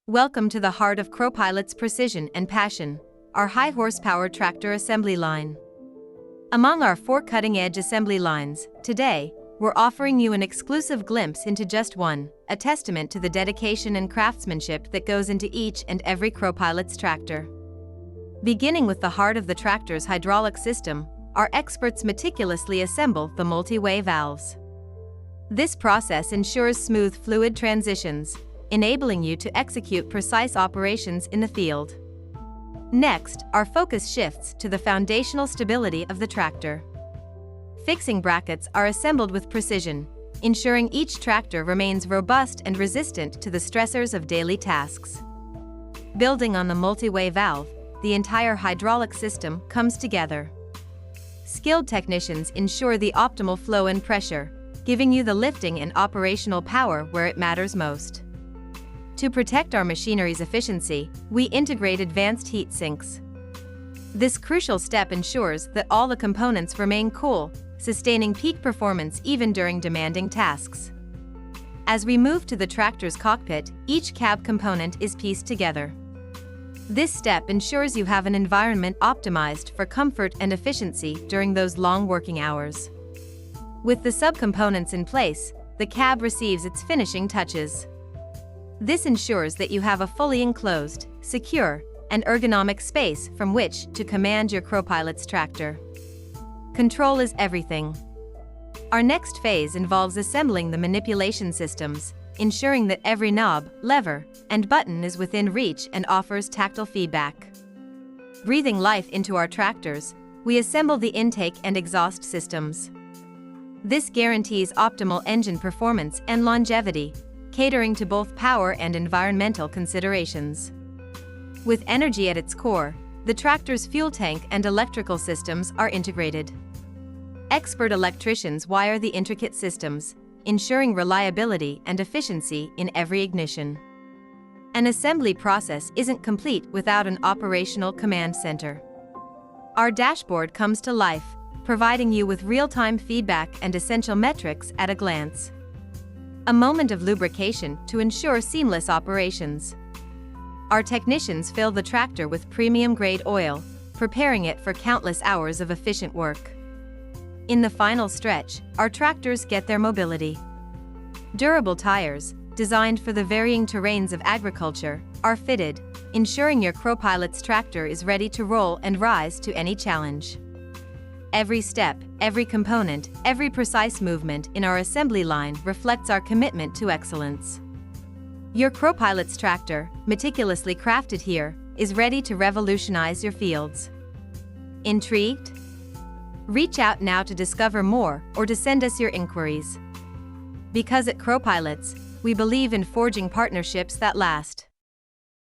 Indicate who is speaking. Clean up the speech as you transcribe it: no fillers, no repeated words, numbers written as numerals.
Speaker 1: Welcome to the heart of Cropilots' precision and passion, our high-horsepower tractor assembly line. Among our 4 cutting-edge assembly lines, today, we're offering you an exclusive glimpse into just one, a testament to the dedication and craftsmanship that goes into each and every Cropilots tractor. Beginning with the heart of the tractor's hydraulic system, our experts meticulously assemble the multi-way valves. This process ensures smooth fluid transitions, enabling you to execute precise operations in the field. Next, our focus shifts to the foundational stability of the tractor. Fixing brackets are assembled with precision, ensuring each tractor remains robust and resistant to the stressors of daily tasks. Building on the multi-way valve, the entire hydraulic system comes together. Skilled technicians ensure the optimal flow and pressure, giving you the lifting and operational power where it matters most. To protect our machinery's efficiency, we integrate advanced heat sinks. This crucial step ensures that all the components remain cool, sustaining peak performance even during demanding tasks. As we move to the tractor's cockpit, each cab component is pieced together. This step ensures you have an environment optimized for comfort and efficiency during those long working hours. With the subcomponents in place, the cab receives its finishing touches. This ensures that you have a fully enclosed, secure, and ergonomic space from which to command your Cropilots tractor. Control is everything. Our next phase involves assembling the manipulation systems, ensuring that every knob, lever, and button is within reach and offers tactile feedback. Breathing life into our tractors, we assemble the intake and exhaust systems. This guarantees optimal engine performance and longevity, catering to both power and environmental considerations. With energy at its core, the tractor's fuel tank and electrical systems are integrated. Expert electricians wire the intricate systems, ensuring reliability and efficiency in every ignition. An assembly process isn't complete without an operational command center. Our dashboard comes to life, providing you with real-time feedback and essential metrics at a glance. A moment of lubrication to ensure seamless operations. Our technicians fill the tractor with premium-grade oil, preparing it for countless hours of efficient work. In the final stretch, our tractors get their mobility. Durable tires, designed for the varying terrains of agriculture, are fitted, ensuring your Cropilots tractor is ready to roll and rise to any challenge. Every step, every component, every precise movement in our assembly line reflects our commitment to excellence. Your Cropilots tractor, meticulously crafted here, is ready to revolutionize your fields. Intrigued? Reach out now to discover more or to send us your inquiries. Because at Cropilots, we believe in forging partnerships that last.